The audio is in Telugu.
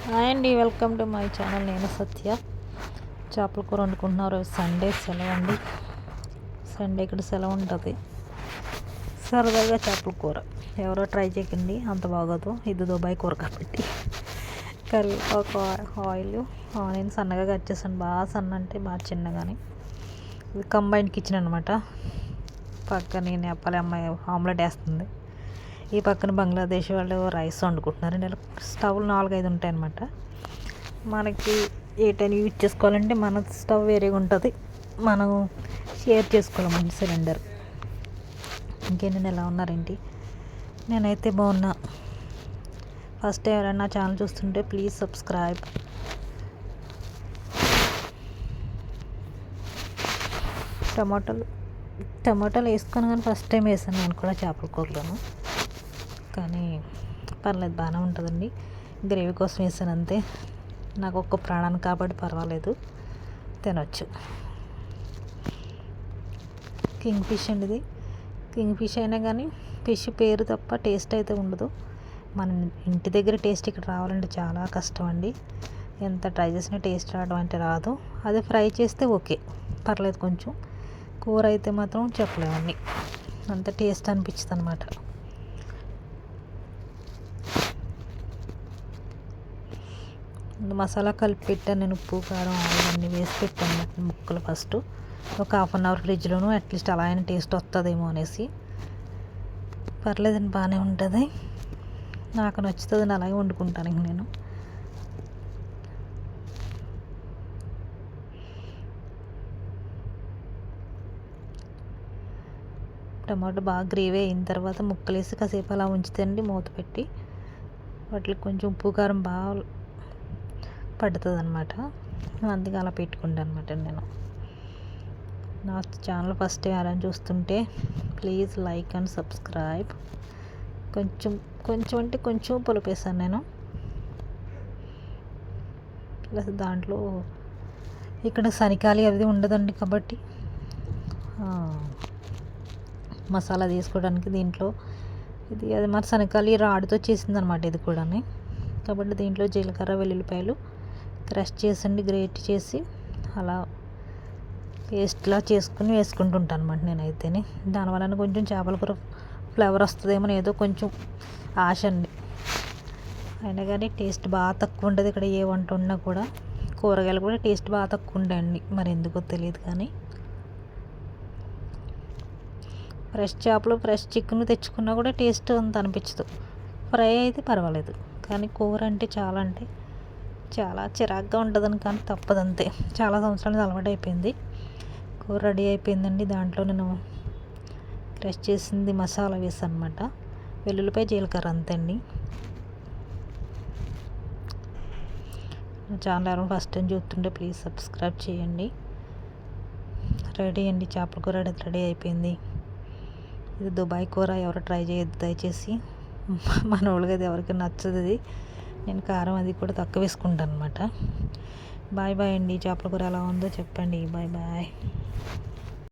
హాయ్ అండి, వెల్కమ్ టు మై ఛానల్. నేను సత్య. చేపల కూర వండుకుంటున్నారు. సండే సెలవు అండి. సండే ఇక్కడ సెలవు ఉంటుంది. సరదాగా చేపల కూర ఎవరో ట్రై చేయకండి, అంత బాగోదు. ఇది దుబాయ్ కూర కాబట్టి కరివేపాకు, ఆయిల్, ఆనియన్ సన్నగా కట్ చేసాను. బాగా సన్న అంటే బాగా చిన్నగాని. ఇది కంబైన్ కిచెన్ అనమాట. పక్కన నేపాలి అమ్మాయి ఆమ్లెట్ వేస్తుంది. ఈ పక్కన బంగ్లాదేశ్ వాళ్ళు రైస్ వండుకుంటున్నారు. నేను స్టవ్లు 4-5 ఉంటాయి అన్నమాట. మనకి ఏ టైం యూజ్ చేసుకోవాలంటే మన స్టవ్ వేరేగా ఉంటుంది. మనం షేర్ చేసుకోవాలి మంచి సిలిండర్. ఇంకేంటి, ఎలా ఉన్నారేంటి? నేనైతే బాగున్నా. ఫస్ట్ ఎవరైనా ఛానల్ చూస్తుంటే ప్లీజ్ సబ్స్క్రైబ్. టమాటాలు వేసుకొని కానీ ఫస్ట్ టైం వేసాను నేను కూడా చేపల కూరలోను. కానీ పర్లేదు, బాగానే ఉంటుందండి. గ్రేవీ కోసం వేసాను అంతే. నాకు ఒక్క ప్రాణాన్ని కాబట్టి పర్వాలేదు, తినొచ్చు. కింగ్ ఫిష్ అండి ఇది. కింగ్ ఫిష్ అయినా కానీ ఫిష్ పేరు తప్ప టేస్ట్ అయితే ఉండదు. మన ఇంటి దగ్గర టేస్ట్ ఇక్కడ రావాలంటే చాలా కష్టం అండి. ఎంత ట్రై చేసినా టేస్ట్ రావడం అంటే రాదు. అదే ఫ్రై చేస్తే ఓకే, పర్లేదు. కొంచెం కూర అయితే మాత్రం చెప్పలేమండి, అంత టేస్ట్ అనిపించదు అనమాట. మసాలా కలిపి పెట్టాను నేను. ఉప్పు, కారం, ఆయిల్ అన్నీ వేసి పెట్టాను ముక్కలు ఫస్ట్. ఒక 1/2 అవర్ ఫ్రిడ్జ్లోనూ అట్లీస్ట్ అలా అయినా టేస్ట్ వస్తుందేమో అనేసి. పర్లేదండి, బాగానే ఉంటుంది. నాకు నచ్చుతుంది, అలాగే వండుకుంటాను ఇంక నేను. టమాటో బాగా గ్రేవీ అయిన తర్వాత ముక్కలు వేసి కాసేపు అలా ఉంచుతండి మూత పెట్టి. వాటికి కొంచెం ఉప్పు, కారం బాగా పడుతుంది అనమాట. అందుకే అలా పెట్టుకుంటాను అనమాట నేను. నా ఛానల్ ఫస్ట్ ఎవరైనా చూస్తుంటే ప్లీజ్ లైక్ అండ్ సబ్స్క్రైబ్. కొంచెం అంటే కొంచెం పులుపు వేసాను నేను. ప్లస్ దాంట్లో ఇక్కడ శనకాయలు అది ఉండదండి కాబట్టి మసాలా తీసుకోవడానికి దీంట్లో ఇది అది మరి శనకాయలు రాడుతో చేసింది అనమాట ఇది కూడా. కాబట్టి దీంట్లో జీలకర్ర, వెల్లుల్లిపాయలు క్రష్ చేసండి, గ్రేట్ చేసి అలా పేస్ట్లా చేసుకుని వేసుకుంటుంటాను అనమాట నేనైతేనే. దానివల్ల కొంచెం చేపల కూర ఫ్లేవర్ వస్తుందేమో ఏదో కొంచెం ఆశ అండి. అయినా కానీ టేస్ట్ బాగా తక్కువ ఉంటుంది ఇక్కడ. ఏ వంట ఉన్నా కూడా కూరగాయలు కూడా టేస్ట్ బాగా తక్కువ ఉంటాయండి, మరి ఎందుకో తెలియదు. కానీ ఫ్రెష్ చేపలు, ఫ్రెష్ చికెన్ తెచ్చుకున్నా కూడా టేస్ట్ అంత అనిపించదు. ఫ్రై అయితే పర్వాలేదు, కానీ కూర అంటే చాలా చిరాగ్గా ఉంటుందని. కానీ తప్పదంతే, చాలా సంవత్సరాలు అలవాటు అయిపోయింది. కూర రెడీ అయిపోయిందండి. దాంట్లో నేను క్రష్ చేసింది మసాలా వేసాను అనమాట. వెల్లుల్లిపాయ, జీలకర్ర, అంతే అండి. నా ఛానల్ ఎవరైనా ఫస్ట్ టైం చూస్తుంటే ప్లీజ్ సబ్స్క్రైబ్ చేయండి. రెడీ అండి, చేపల కూర రెడీ అయిపోయింది. ఇది దుబాయ్ కూర, ఎవరు ట్రై చేయొద్దు దయచేసి. మన వాళ్ళకి అది ఎవరికి నచ్చదు. ఇది నేను కారం అది కూడా తక్కువ వేసుకుంటాను అనమాట. బాయ్ బాయ్ అండి. చేపల కూర ఎలా ఉందో చెప్పండి. Bye bye.